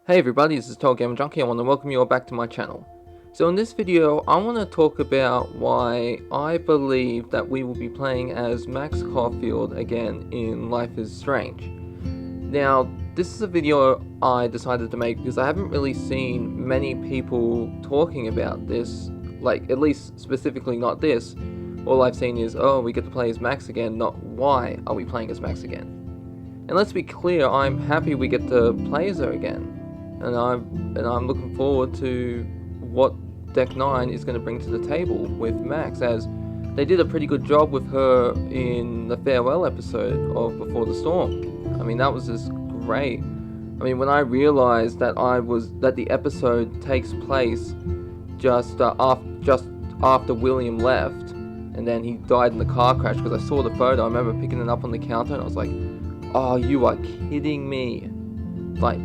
Hey everybody, this is TotalGamerJunkie. I want to welcome you all back to my channel. So in this video, I want to talk about why I believe that we will be playing as Max Caulfield again in Life is Strange. Now, this is a video I decided to make because I haven't really seen many people talking about this, like at least specifically not this. All I've seen is, oh, we get to play as Max again, not why are we playing as Max again. And let's be clear, I'm happy we get to play as her again. And I'm looking forward to what Deck 9 is going to bring to the table with Max, as they did a pretty good job with her in the farewell episode of Before the Storm. I mean, that was just great. I mean, when I realized that the episode takes place just after William left, and then he died in the car crash, because I saw the photo, I remember picking it up on the counter, and I was like, oh, you are kidding me. Like,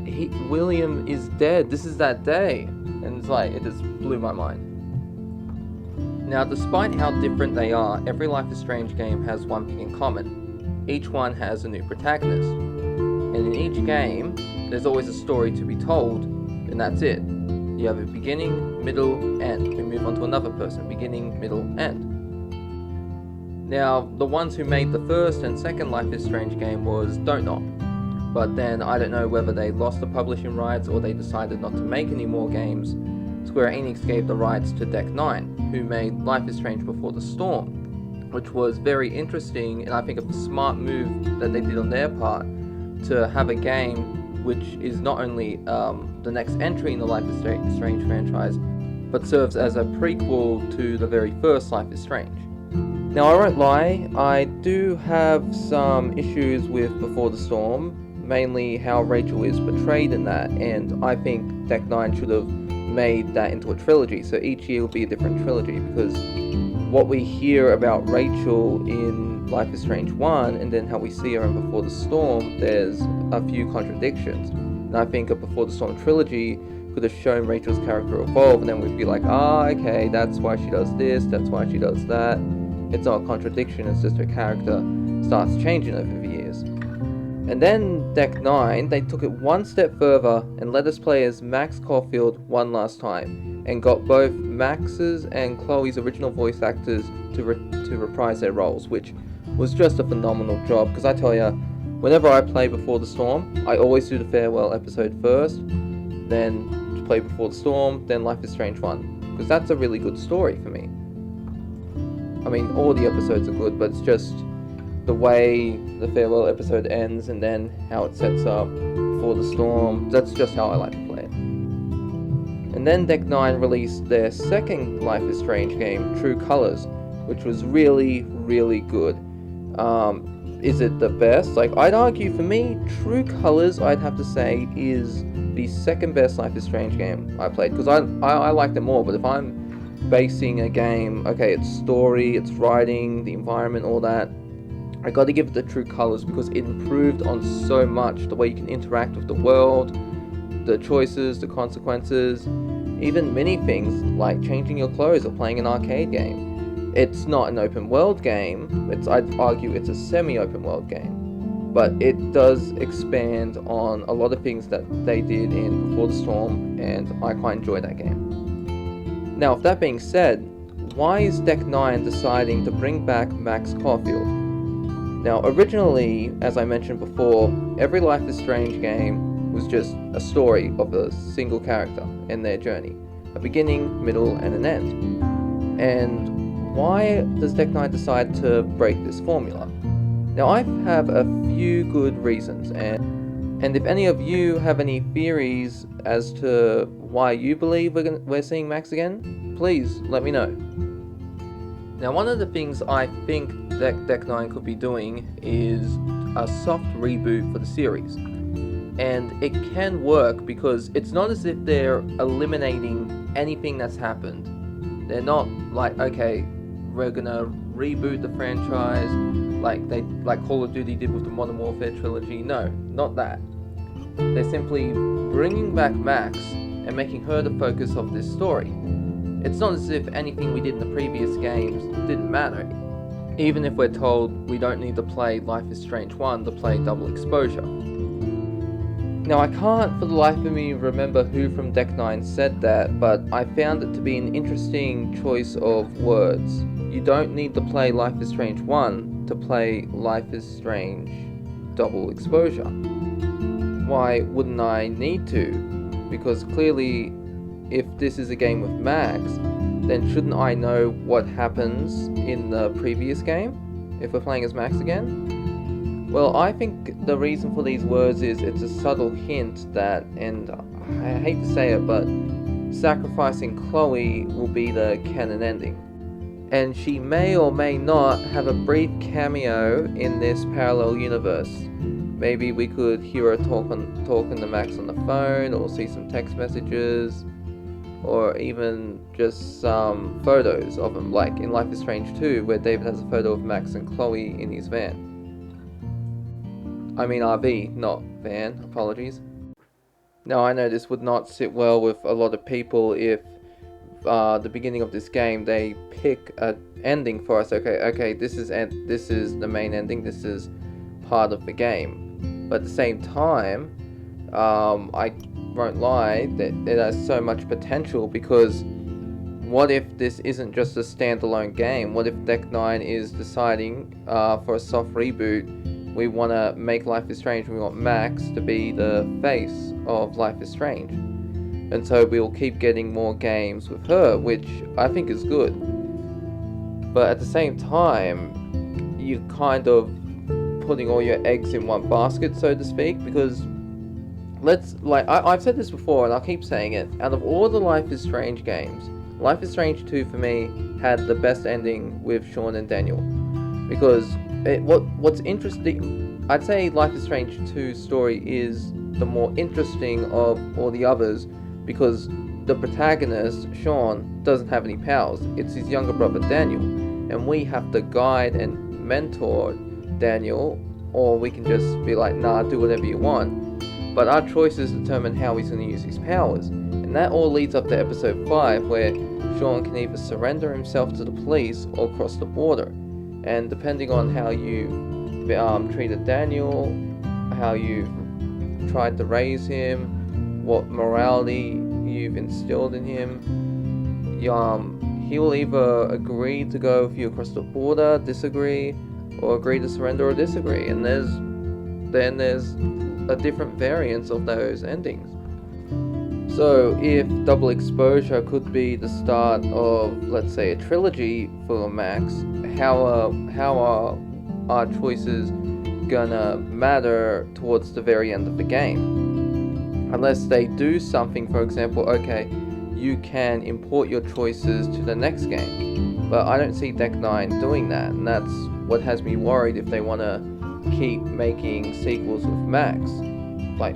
William is dead. This is that day. And it's like, it just blew my mind. Now, despite how different they are, every Life is Strange game has one thing in common. Each one has a new protagonist. And in each game, there's always a story to be told, and that's it. You have a beginning, middle, end. We move on to another person. Beginning, middle, end. Now, the ones who made the first and second Life is Strange game was Don't Knock. But then, I don't know whether they lost the publishing rights or they decided not to make any more games. Square Enix gave the rights to Deck 9, who made Life is Strange Before the Storm, which was very interesting, and I think a smart move that they did on their part to have a game which is not only the next entry in the Life is Strange franchise, but serves as a prequel to the very first Life is Strange. Now, I won't lie, I do have some issues with Before the Storm, mainly how Rachel is portrayed in that, and I think Deck 9 should have made that into a trilogy, so each year will be a different trilogy, because what we hear about Rachel in Life is Strange 1, and then how we see her in Before the Storm, there's a few contradictions, and I think a Before the Storm trilogy could have shown Rachel's character evolve, and then we'd be like, okay, that's why she does this, that's why she does that. It's not a contradiction, it's just her character starts changing over the years. And then Deck 9, they took it one step further and let us play as Max Caulfield one last time, and got both Max's and Chloe's original voice actors to reprise their roles, which was just a phenomenal job, because I tell ya, whenever I play Before the Storm, I always do the farewell episode first, then play Before the Storm, then Life is Strange 1, because that's a really good story for me. I mean, all the episodes are good, but it's just the way the farewell episode ends and then how it sets up for the storm, that's just how I like to play it. And then Deck 9 released their second Life is Strange game, True Colors, which was really, really good. Is it the best? Like, I'd argue for me, True Colors, I'd have to say, is the second best Life is Strange game I played, because I like them all, but if I'm basing a game, okay, it's story, it's writing, the environment, all that, I gotta give it the True Colors, because it improved on so much, the way you can interact with the world, the choices, the consequences, even mini things like changing your clothes or playing an arcade game. It's not an open world game, I'd argue it's a semi-open world game, but it does expand on a lot of things that they did in Before the Storm, and I quite enjoy that game. Now, with that being said, why is Deck 9 deciding to bring back Max Caulfield? Now, originally, as I mentioned before, every Life is Strange game was just a story of a single character and their journey. A beginning, middle, and an end. And why does Deck 9 decide to break this formula? Now, I have a few good reasons, and if any of you have any theories as to why you believe we're seeing Max again, please let me know. Now, one of the things I think Deck 9 could be doing is a soft reboot for the series. And it can work, because it's not as if they're eliminating anything that's happened. They're not like, okay, we're gonna reboot the franchise like Call of Duty did with the Modern Warfare trilogy. No, not that. They're simply bringing back Max and making her the focus of this story. It's not as if anything we did in the previous games didn't matter, even if we're told we don't need to play Life is Strange 1 to play Double Exposure. Now I can't for the life of me remember who from Deck 9 said that, but I found it to be an interesting choice of words. You don't need to play Life is Strange 1 to play Life is Strange Double Exposure. Why wouldn't I need to? Because clearly, if this is a game with Max, then shouldn't I know what happens in the previous game, if we're playing as Max again? Well, I think the reason for these words is it's a subtle hint that, and I hate to say it, but sacrificing Chloe will be the canon ending. And she may or may not have a brief cameo in this parallel universe. Maybe we could hear her talking to Max on the phone, or see some text messages, or even just some photos of him, like in Life is Strange 2, where David has a photo of Max and Chloe in his van. I mean RV, not van, apologies. Now I know this would not sit well with a lot of people if the beginning of this game they pick an ending for us. Okay, this is the main ending, this is part of the game. But at the same time, I won't lie that it has so much potential, because what if this isn't just a standalone game? What if Deck 9 is deciding for a soft reboot, we want to make Life is Strange, we want Max to be the face of Life is Strange, and so we'll keep getting more games with her, which I think is good. But at the same time, you're kind of putting all your eggs in one basket, so to speak, because I've said this before and I'll keep saying it, out of all the Life is Strange games, Life is Strange 2 for me had the best ending with Sean and Daniel, because what's interesting, I'd say Life is Strange 2's story is the more interesting of all the others, because the protagonist, Sean, doesn't have any powers. It's his younger brother Daniel, and we have to guide and mentor Daniel, or we can just be like, nah, do whatever you want. But our choices determine how he's going to use his powers, and that all leads up to episode 5, where Sean can either surrender himself to the police or cross the border. And depending on how you treated Daniel, how you tried to raise him, what morality you've instilled in him, he will either agree to go with you across the border, disagree, or agree to surrender or disagree. And there's a different variance of those endings. So if Double Exposure could be the start of, let's say, a trilogy for Max, how are our choices gonna matter towards the very end of the game? Unless they do something, for example, okay, you can import your choices to the next game. But I don't see Deck 9 doing that, and that's what has me worried if they want to keep making sequels with Max. Like,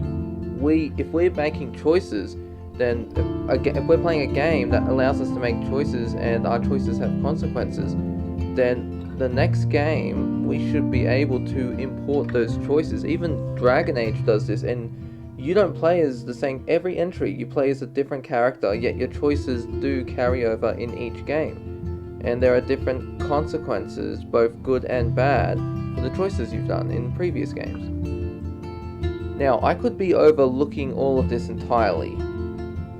if we're making choices, then if we're playing a game that allows us to make choices and our choices have consequences, then the next game we should be able to import those choices. Even Dragon Age does this, and you don't play as the same every entry, you play as a different character, yet your choices do carry over in each game, and there are different consequences, both good and bad, for the choices you've done in previous games. Now, I could be overlooking all of this entirely.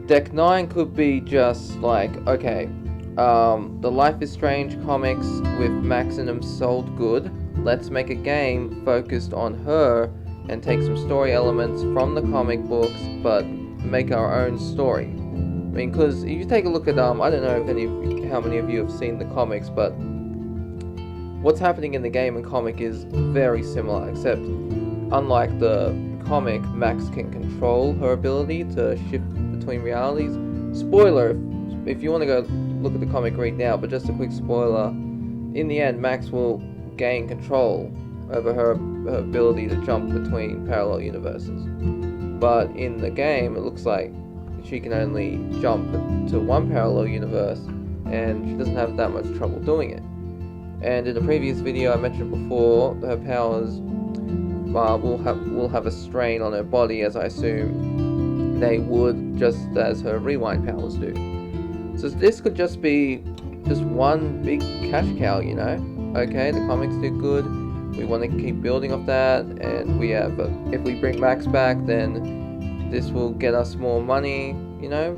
Deck 9 could be just like, okay, the Life is Strange comics with Max in them sold good, let's make a game focused on her and take some story elements from the comic books, but make our own story. I mean, because if you take a look at, I don't know how many of you have seen the comics, but what's happening in the game and comic is very similar, except unlike the comic, Max can control her ability to shift between realities. Spoiler, if you want to go look at the comic, read now, but just a quick spoiler, in the end Max will gain control over her ability to jump between parallel universes. But in the game, it looks like she can only jump to one parallel universe, and she doesn't have that much trouble doing it. And in the previous video I mentioned before, her powers will have a strain on her body, as I assume they would, just as her rewind powers do. So this could just be one big cash cow, you know? Okay, the comics did good, we want to keep building off that, and we have if we bring Max back, then this will get us more money, you know,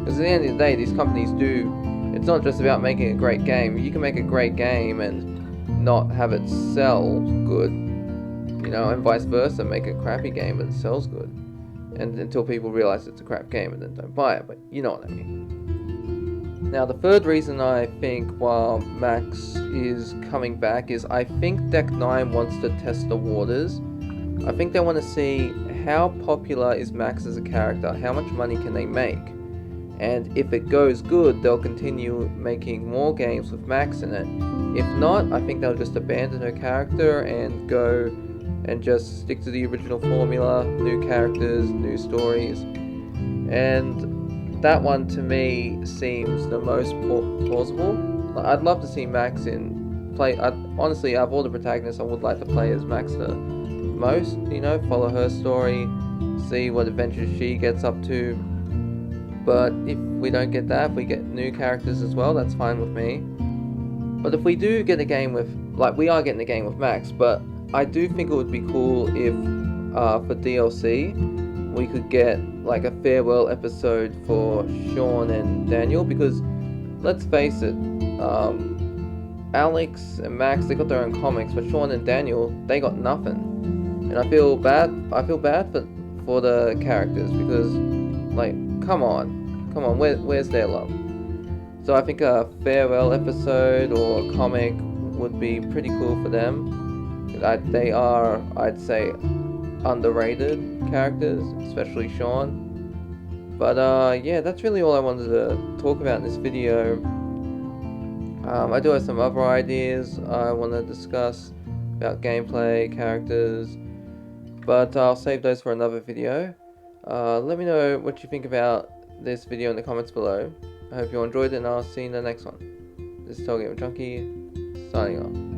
because at the end of the day, these companies do, it's not just about making a great game. You can make a great game and not have it sell good, you know, and vice versa, make a crappy game but it sells good, and until people realize it's a crap game and then don't buy it, but you know what I mean. Now, the third reason I think why Max is coming back is I think Deck 9 wants to test the waters. I think they want to see how popular is Max as a character, how much money can they make, and if it goes good, they'll continue making more games with Max in it. If not, I think they'll just abandon her character and go and just stick to the original formula, new characters, new stories, and that one to me seems the most plausible. I'd love to see Max honestly, out of all the protagonists, I would like to play as Max the most, you know, follow her story, see what adventures she gets up to. But if we don't get that, if we get new characters as well, that's fine with me. But if we do get a game with, like, we are getting a game with Max, but I do think it would be cool if for DLC we could get like a farewell episode for Sean and Daniel, because let's face it, Alex and Max, they got their own comics, but Sean and Daniel, they got nothing. And I feel bad for the characters, because, like, come on, where's their love? So I think a farewell episode or a comic would be pretty cool for them. They are, I'd say, underrated characters, especially Sean. But yeah, that's really all I wanted to talk about in this video. I do have some other ideas I want to discuss about gameplay, characters, but I'll save those for another video. Let me know what you think about this video in the comments below. I hope you enjoyed it, and I'll see you in the next one. This is TotalGamerJunkie, signing off.